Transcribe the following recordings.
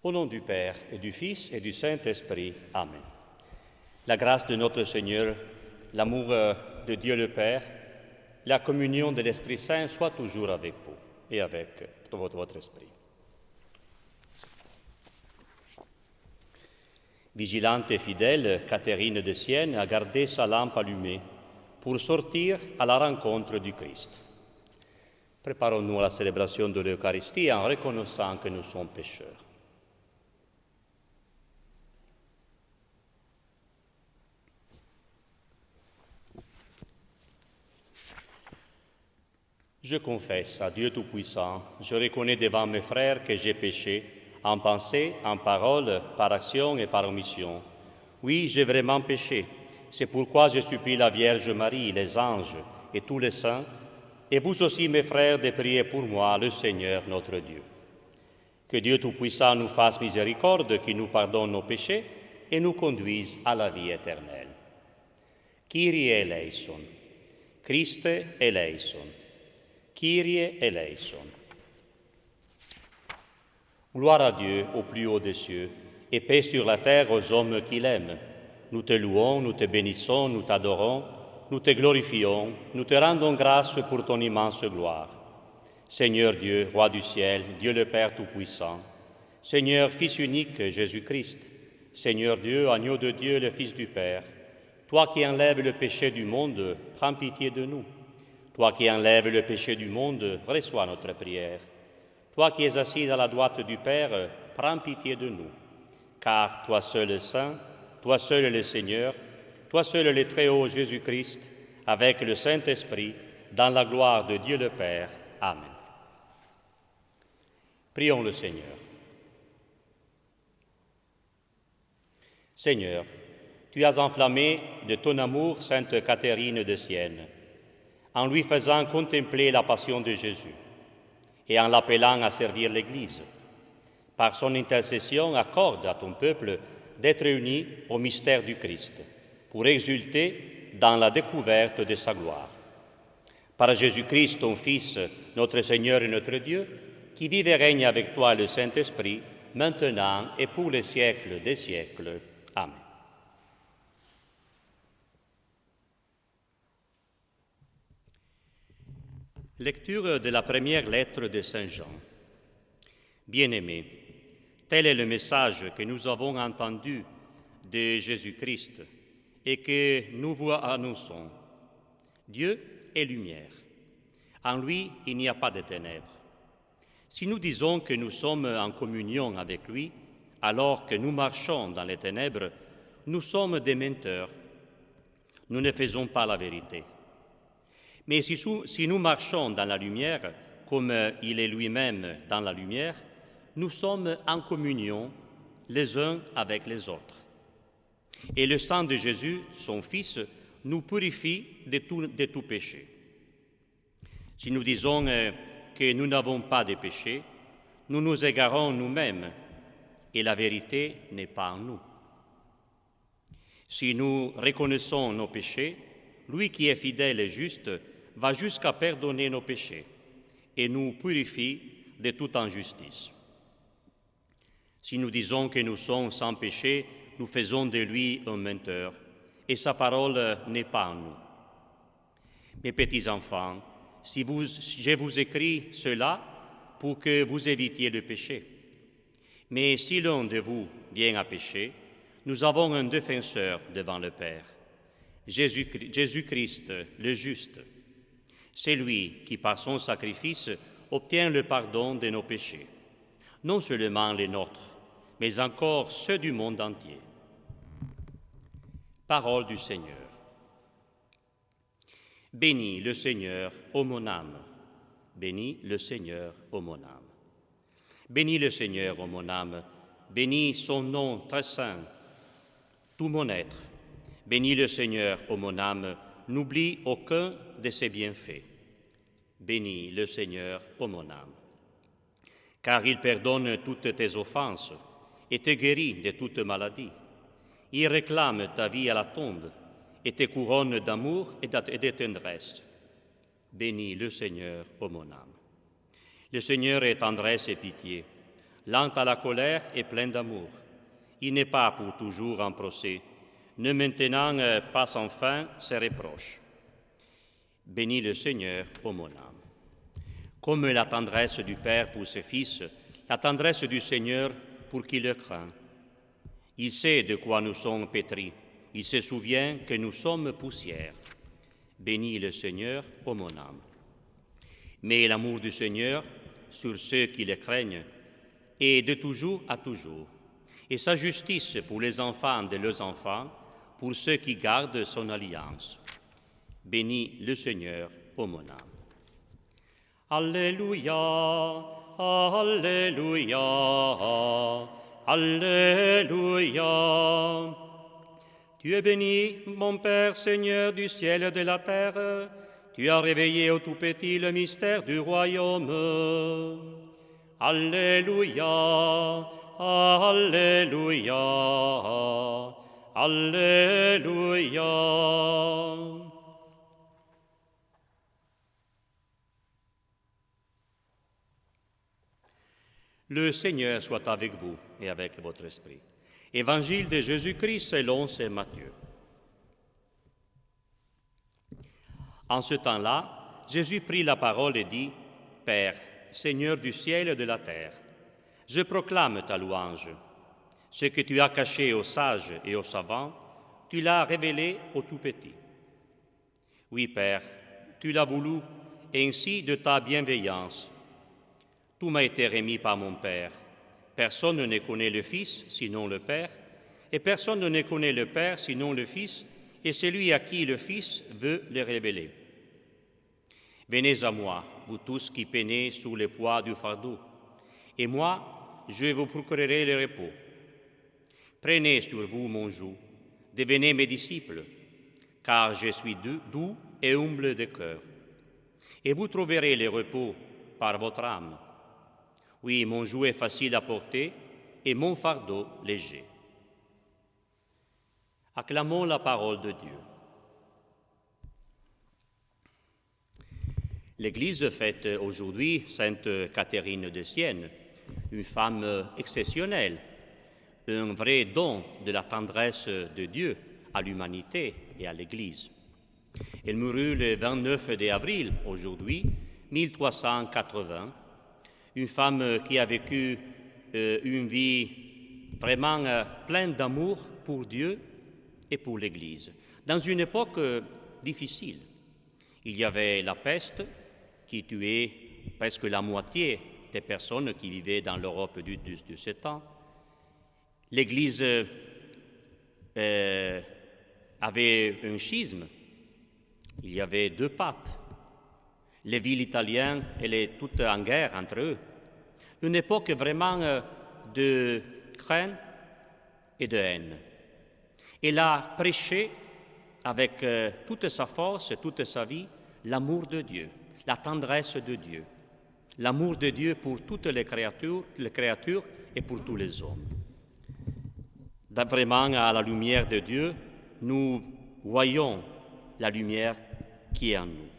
Au nom du Père et du Fils et du Saint-Esprit. Amen. La grâce de notre Seigneur, l'amour de Dieu le Père, la communion de l'Esprit Saint soit toujours avec vous et avec votre esprit. Vigilante et fidèle, Catherine de Sienne a gardé sa lampe allumée pour sortir à la rencontre du Christ. Préparons-nous à la célébration de l'Eucharistie en reconnaissant que nous sommes pécheurs. Je confesse à Dieu Tout-Puissant, je reconnais devant mes frères que j'ai péché en pensée, en parole, par action et par omission. Oui, j'ai vraiment péché. C'est pourquoi je supplie la Vierge Marie, les anges et tous les saints, et vous aussi, mes frères, de prier pour moi, le Seigneur notre Dieu. Que Dieu Tout-Puissant nous fasse miséricorde, qu'il nous pardonne nos péchés et nous conduise à la vie éternelle. Kyrie eleison, Christe eleison. Kyrie eleison. Gloire à Dieu au plus haut des cieux, et paix sur la terre aux hommes qu'il aime. Nous te louons, nous te bénissons, nous t'adorons, nous te glorifions, nous te rendons grâce pour ton immense gloire. Seigneur Dieu, Roi du ciel, Dieu le Père Tout-Puissant, Seigneur Fils unique Jésus-Christ, Seigneur Dieu, agneau de Dieu, le Fils du Père, toi qui enlèves le péché du monde, prends pitié de nous. Toi qui enlèves le péché du monde, reçois notre prière. Toi qui es assis à la droite du Père, prends pitié de nous. Car toi seul est saint, toi seul est le Seigneur, toi seul est le Très-Haut Jésus-Christ, avec le Saint-Esprit, dans la gloire de Dieu le Père. Amen. Prions le Seigneur. Seigneur, tu as enflammé de ton amour Sainte Catherine de Sienne, en lui faisant contempler la passion de Jésus et en l'appelant à servir l'Église. Par son intercession, accorde à ton peuple d'être uni au mystère du Christ, pour exulter dans la découverte de sa gloire. Par Jésus-Christ, ton Fils, notre Seigneur et notre Dieu, qui vive et règne avec toi le Saint-Esprit, maintenant et pour les siècles des siècles. Amen. Lecture de la première lettre de Saint Jean. Bien-aimés, tel est le message que nous avons entendu de Jésus-Christ et que nous vous annonçons. Dieu est lumière. En lui, il n'y a pas de ténèbres. Si nous disons que nous sommes en communion avec lui, alors que nous marchons dans les ténèbres, nous sommes des menteurs. Nous ne faisons pas la vérité. Mais si nous marchons dans la lumière, comme il est lui-même dans la lumière, nous sommes en communion les uns avec les autres. Et le sang de Jésus, son Fils, nous purifie de tout péché. Si nous disons que nous n'avons pas de péché, nous nous égarons nous-mêmes et la vérité n'est pas en nous. Si nous reconnaissons nos péchés, lui qui est fidèle et juste va jusqu'à pardonner nos péchés et nous purifie de toute injustice. Si nous disons que nous sommes sans péché, nous faisons de lui un menteur et sa parole n'est pas en nous. Mes petits enfants, je vous écris cela pour que vous évitiez le péché. Mais si l'un de vous vient à pécher, nous avons un défenseur devant le Père, Jésus-Christ le juste. C'est lui qui, par son sacrifice, obtient le pardon de nos péchés, non seulement les nôtres, mais encore ceux du monde entier. Parole du Seigneur. Bénis le Seigneur, ô mon âme. Bénis le Seigneur, ô mon âme. Bénis le Seigneur, ô mon âme. Bénis son nom très saint, tout mon être. Bénis le Seigneur, ô mon âme. N'oublie aucun de ses bienfaits. Bénis le Seigneur, ô mon âme. Car il pardonne toutes tes offenses et te guérit de toute maladie. Il réclame ta vie à la tombe et te couronne d'amour et de tendresse. Bénis le Seigneur, ô mon âme. Le Seigneur est tendresse et pitié. lent à la colère et plein d'amour. Il n'est pas pour toujours en procès, ne maintenant pas sans fin ses reproches. Bénis le Seigneur, ô mon âme. Comme la tendresse du Père pour ses fils, la tendresse du Seigneur pour qui le craint. Il sait de quoi nous sommes pétris, il se souvient que nous sommes poussière. Bénis le Seigneur, ô mon âme. Mais l'amour du Seigneur sur ceux qui le craignent est de toujours à toujours, et sa justice pour les enfants de leurs enfants, pour ceux qui gardent son alliance. Bénis le Seigneur, ô mon âme. Alléluia, Alléluia, Alléluia. Tu es béni, mon Père, Seigneur du ciel et de la terre. Tu as réveillé au tout petit le mystère du royaume. Alléluia, Alléluia, Alléluia. Le Seigneur soit avec vous et avec votre esprit. Évangile de Jésus-Christ selon saint Matthieu. En ce temps-là, Jésus prit la parole et dit, « Père, Seigneur du ciel et de la terre, je proclame ta louange. Ce que tu as caché aux sages et aux savants, tu l'as révélé aux tout-petits. Oui, Père, tu l'as voulu, ainsi de ta bienveillance. Tout m'a été remis par mon Père. Personne ne connaît le Fils sinon le Père, et personne ne connaît le Père sinon le Fils, et celui à qui le Fils veut le révéler. Venez à moi, vous tous qui peinez sous le poids du fardeau, et moi, je vous procurerai le repos. Prenez sur vous mon joug, devenez mes disciples, car je suis doux et humble de cœur, et vous trouverez le repos par votre âme. Oui, mon joug est facile à porter et mon fardeau léger. Acclamons la parole de Dieu. L'Église fête aujourd'hui Sainte Catherine de Sienne, une femme exceptionnelle, un vrai don de la tendresse de Dieu à l'humanité et à l'Église. Elle mourut le 29 avril, aujourd'hui, 1380, une femme qui a vécu une vie vraiment pleine d'amour pour Dieu et pour l'Église, dans une époque difficile. Il y avait la peste qui tuait presque la moitié des personnes qui vivaient dans l'Europe de ce temps. L'Église avait un schisme. Il y avait deux papes. Les villes italiennes étaient toutes en guerre entre eux. Une époque vraiment de crainte et de haine. Elle a prêché avec toute sa force, toute sa vie, l'amour de Dieu, la tendresse de Dieu, l'amour de Dieu pour toutes les créatures et pour tous les hommes. Vraiment, à la lumière de Dieu, nous voyons la lumière qui est en nous.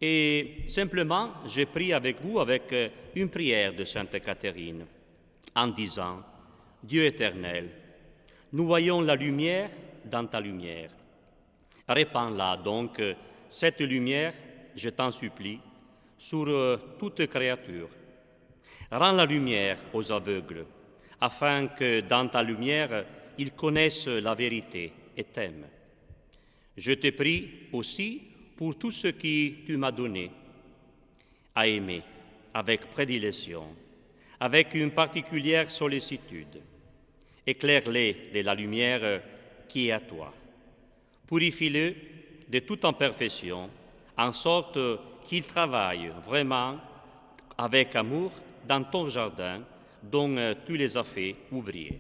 Et simplement, je prie avec vous avec une prière de Sainte Catherine, en disant, « Dieu éternel, nous voyons la lumière dans ta lumière. Répands-la donc, cette lumière, je t'en supplie, sur toute créature. Rends la lumière aux aveugles, afin que dans ta lumière, ils connaissent la vérité et t'aiment. Je te prie aussi pour tout ce que tu m'as donné, à aimer avec prédilection, avec une particulière sollicitude. Éclaire-les de la lumière qui est à toi. Purifie-le de toute imperfection, en sorte qu'ils travaillent vraiment avec amour dans ton jardin dont tu les as fait ouvriers.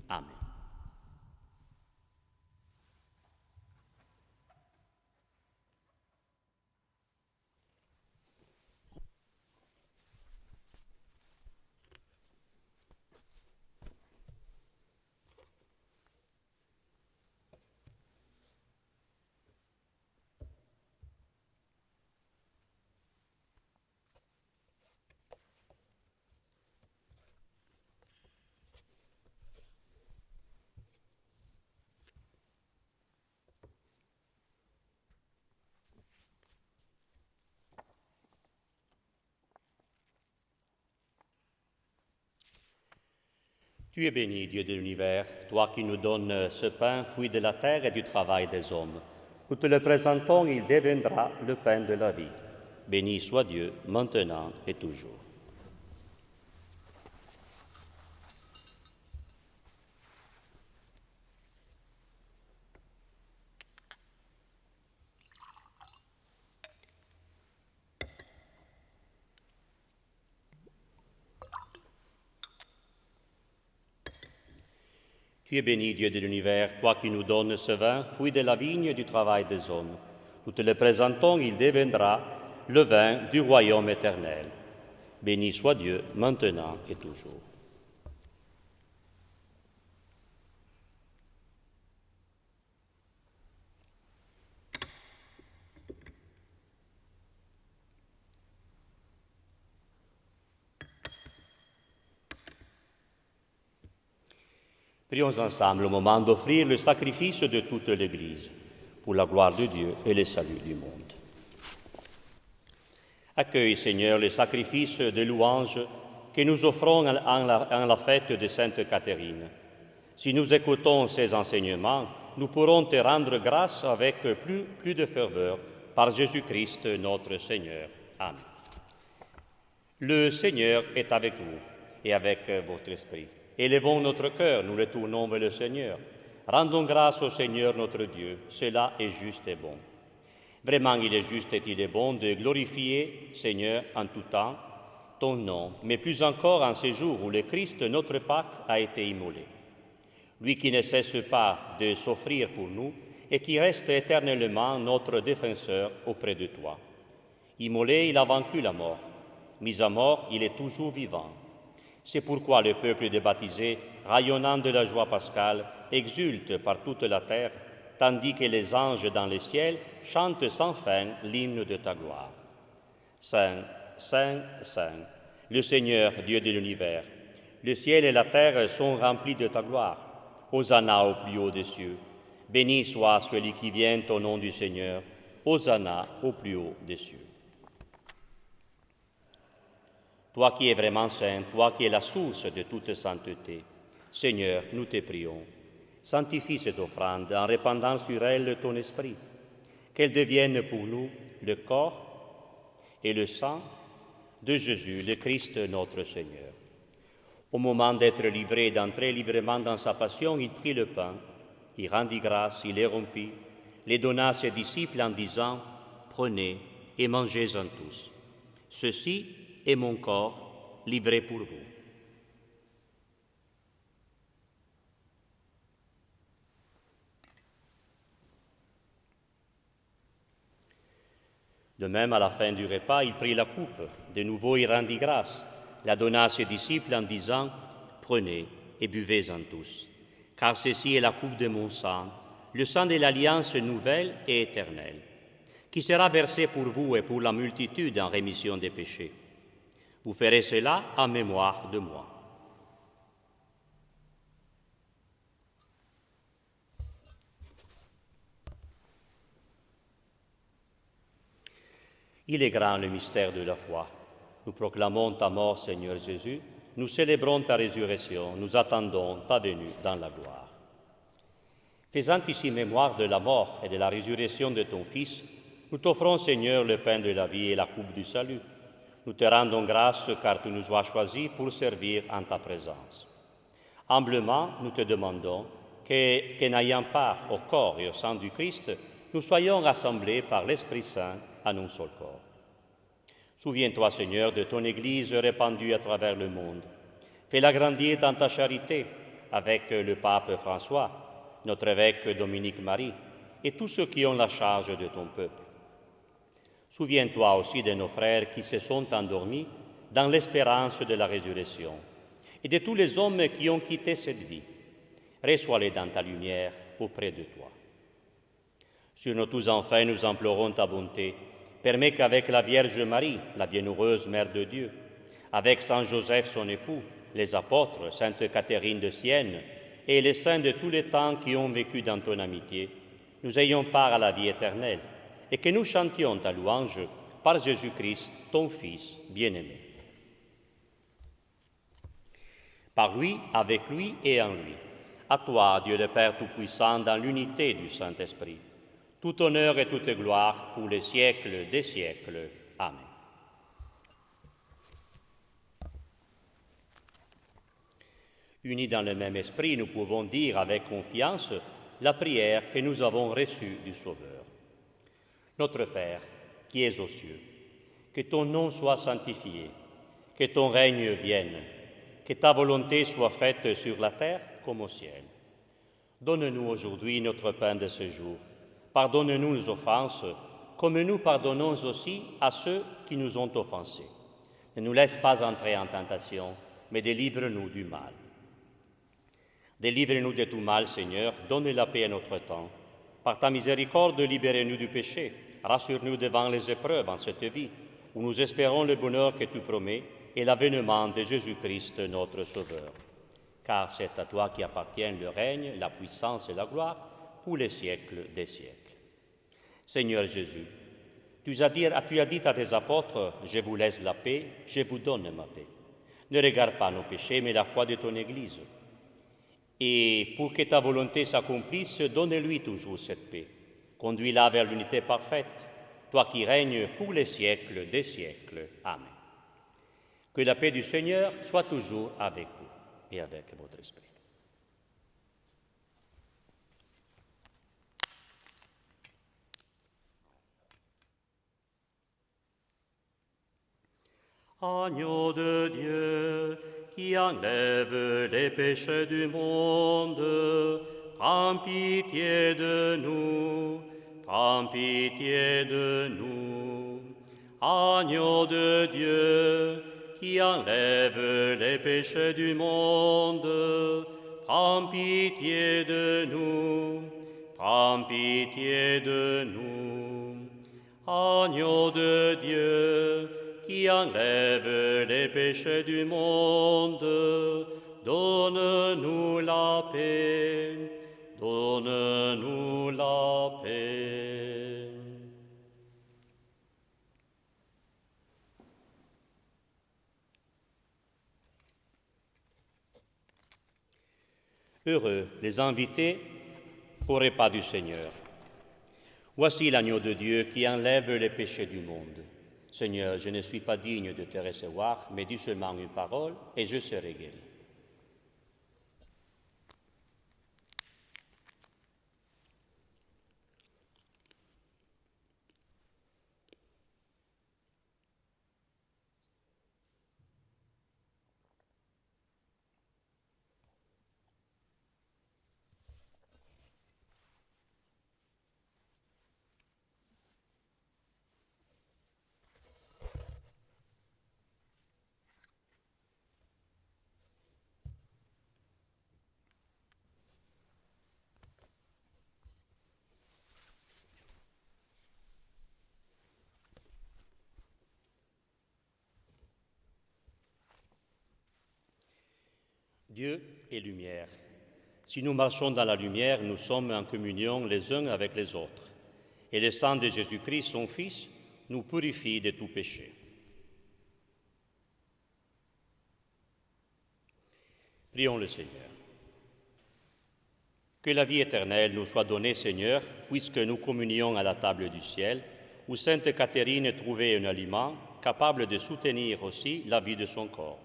Amen. Tu es béni, Dieu de l'univers, toi qui nous donnes ce pain, fruit de la terre et du travail des hommes. Nous te le présentons, il deviendra le pain de la vie. Béni soit Dieu, maintenant et toujours. Tu es béni, Dieu de l'univers, toi qui nous donnes ce vin, fruit de la vigne et du travail des hommes. Nous te le présentons, il deviendra le vin du royaume éternel. Béni soit Dieu, maintenant et toujours. Prions ensemble au moment d'offrir le sacrifice de toute l'Église, pour la gloire de Dieu et le salut du monde. Accueille, Seigneur, le sacrifice de louange que nous offrons en la fête de Sainte Catherine. Si nous écoutons ces enseignements, nous pourrons te rendre grâce avec plus de ferveur par Jésus-Christ notre Seigneur. Amen. Le Seigneur est avec vous et avec votre esprit. Élevons notre cœur, nous le tournons vers le Seigneur. Rendons grâce au Seigneur notre Dieu, cela est juste et bon. Vraiment, il est juste et il est bon de glorifier, Seigneur, en tout temps, ton nom, mais plus encore en ces jours où le Christ, notre Pâque, a été immolé. Lui qui ne cesse pas de s'offrir pour nous et qui reste éternellement notre défenseur auprès de toi. Immolé, il a vaincu la mort. Mis à mort, il est toujours vivant. C'est pourquoi le peuple des baptisés, rayonnant de la joie pascale, exulte par toute la terre, tandis que les anges dans le ciel chantent sans fin l'hymne de ta gloire. Saint, Saint, Saint, le Seigneur, Dieu de l'univers, le ciel et la terre sont remplis de ta gloire. Hosanna au plus haut des cieux. Béni soit celui qui vient au nom du Seigneur. Hosanna au plus haut des cieux. Toi qui es vraiment saint, toi qui es la source de toute sainteté, Seigneur, nous te prions, sanctifie cette offrande en répandant sur elle ton esprit, qu'elle devienne pour nous le corps et le sang de Jésus, le Christ notre Seigneur. Au moment d'être livré et d'entrer librement dans sa passion, il prit le pain, il rendit grâce, il les rompit, les donna à ses disciples en disant « Prenez et mangez-en tous. Ceci est mon corps livré pour vous. » De même, à la fin du repas, il prit la coupe. De nouveau, il rendit grâce, la donna à ses disciples en disant « Prenez et buvez-en tous, car ceci est la coupe de mon sang, le sang de l'alliance nouvelle et éternelle, qui sera versé pour vous et pour la multitude en rémission des péchés. Vous ferez cela en mémoire de moi. » Il est grand le mystère de la foi. Nous proclamons ta mort, Seigneur Jésus, nous célébrons ta résurrection, nous attendons ta venue dans la gloire. Faisant ici mémoire de la mort et de la résurrection de ton Fils, nous t'offrons, Seigneur, le pain de la vie et la coupe du salut. Nous te rendons grâce car tu nous as choisis pour servir en ta présence. Humblement, nous te demandons que n'ayant part au corps et au sang du Christ, nous soyons rassemblés par l'Esprit Saint en un seul corps. Souviens-toi, Seigneur, de ton Église répandue à travers le monde. Fais-la grandir dans ta charité avec le pape François, notre évêque Dominique Marie et tous ceux qui ont la charge de ton peuple. Souviens-toi aussi de nos frères qui se sont endormis dans l'espérance de la résurrection et de tous les hommes qui ont quitté cette vie. Reçois-les dans ta lumière auprès de toi. Sur nous tous enfin, nous implorons ta bonté. Permets qu'avec la Vierge Marie, la bienheureuse Mère de Dieu, avec Saint Joseph son époux, les apôtres, Sainte Catherine de Sienne et les saints de tous les temps qui ont vécu dans ton amitié, nous ayons part à la vie éternelle et que nous chantions ta louange par Jésus-Christ, ton Fils bien-aimé. par lui, avec lui et en lui. À toi, Dieu le Père Tout-Puissant, dans l'unité du Saint-Esprit, tout honneur et toute gloire pour les siècles des siècles. Amen. Unis dans le même esprit, nous pouvons dire avec confiance la prière que nous avons reçue du Sauveur. Notre Père, qui es aux cieux, que ton nom soit sanctifié, que ton règne vienne, que ta volonté soit faite sur la terre comme au ciel. Donne-nous aujourd'hui notre pain de ce jour. Pardonne-nous nos offenses, comme nous pardonnons aussi à ceux qui nous ont offensés. Ne nous laisse pas entrer en tentation, mais délivre-nous du mal. Délivre-nous de tout mal, Seigneur, donne la paix à notre temps. Par ta miséricorde, libère-nous du péché, rassure-nous devant les épreuves en cette vie, où nous espérons le bonheur que tu promets et l'avènement de Jésus-Christ, notre Sauveur. Car c'est à toi qui appartiennent le règne, la puissance et la gloire pour les siècles des siècles. Seigneur Jésus, tu as dit à tes apôtres, « Je vous laisse la paix, je vous donne ma paix. » Ne regarde pas nos péchés, mais la foi de ton Église. Et pour que ta volonté s'accomplisse, donne-lui toujours cette paix. Conduis-la vers l'unité parfaite, toi qui règnes pour les siècles des siècles. Amen. Que la paix du Seigneur soit toujours avec vous et avec votre esprit. Agneau de Dieu, qui enlève les péchés du monde, prends pitié de nous, prends pitié de nous. Agneau de Dieu, qui enlève les péchés du monde, prends pitié de nous, prends pitié de nous. Agneau de Dieu, qui enlève les péchés du monde, donne-nous la paix, donne-nous la paix. Heureux les invités au repas du Seigneur. Voici l'agneau de Dieu qui enlève les péchés du monde. Seigneur, je ne suis pas digne de te recevoir, mais dis seulement une parole et je serai guéri. Dieu est lumière. Si nous marchons dans la lumière, nous sommes en communion les uns avec les autres. Et le sang de Jésus-Christ, son Fils, nous purifie de tout péché. Prions le Seigneur. Que la vie éternelle nous soit donnée, Seigneur, puisque nous communions à la table du ciel, où Sainte Catherine trouvait un aliment capable de soutenir aussi la vie de son corps.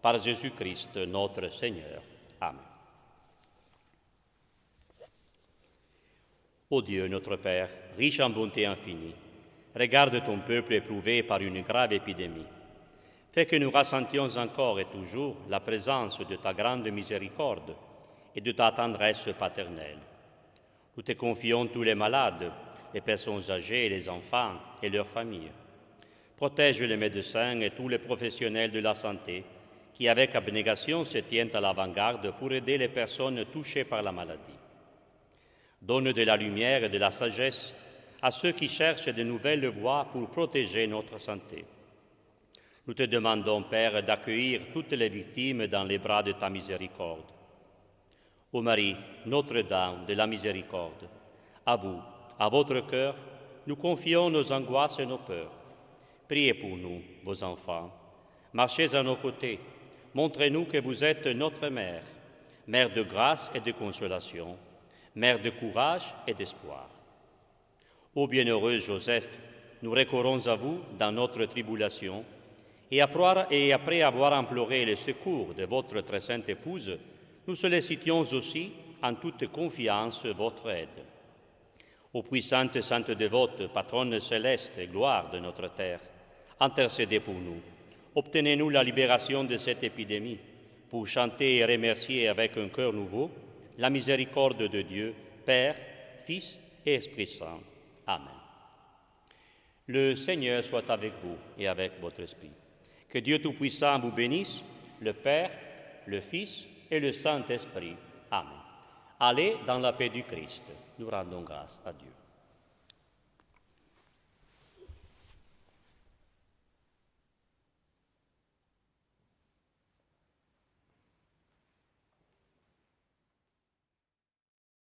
Par Jésus-Christ, notre Seigneur. Amen. Ô Dieu, notre Père, riche en bonté infinie, regarde ton peuple éprouvé par une grave épidémie. Fais que nous ressentions encore et toujours la présence de ta grande miséricorde et de ta tendresse paternelle. Nous te confions tous les malades, les personnes âgées, les enfants et leurs familles. Protège les médecins et tous les professionnels de la santé qui, avec abnégation, se tiennent à l'avant-garde pour aider les personnes touchées par la maladie. Donne de la lumière et de la sagesse à ceux qui cherchent de nouvelles voies pour protéger notre santé. Nous te demandons, Père, d'accueillir toutes les victimes dans les bras de ta miséricorde. Ô Marie, Notre-Dame de la miséricorde, à vous, à votre cœur, nous confions nos angoisses et nos peurs. Priez pour nous, vos enfants. Marchez à nos côtés, montrez-nous que vous êtes notre mère, mère de grâce et de consolation, mère de courage et d'espoir. Ô bienheureux Joseph, nous recourons à vous dans notre tribulation, et après avoir imploré le secours de votre très sainte épouse, nous sollicitions aussi en toute confiance votre aide. Ô puissante sainte dévote, patronne céleste et gloire de notre terre, intercédez pour nous. Obtenez-nous la libération de cette épidémie pour chanter et remercier avec un cœur nouveau la miséricorde de Dieu, Père, Fils et Esprit Saint. Amen. Le Seigneur soit avec vous et avec votre esprit. Que Dieu Tout-Puissant vous bénisse, le Père, le Fils et le Saint-Esprit. Amen. Allez dans la paix du Christ. Nous rendons grâce à Dieu.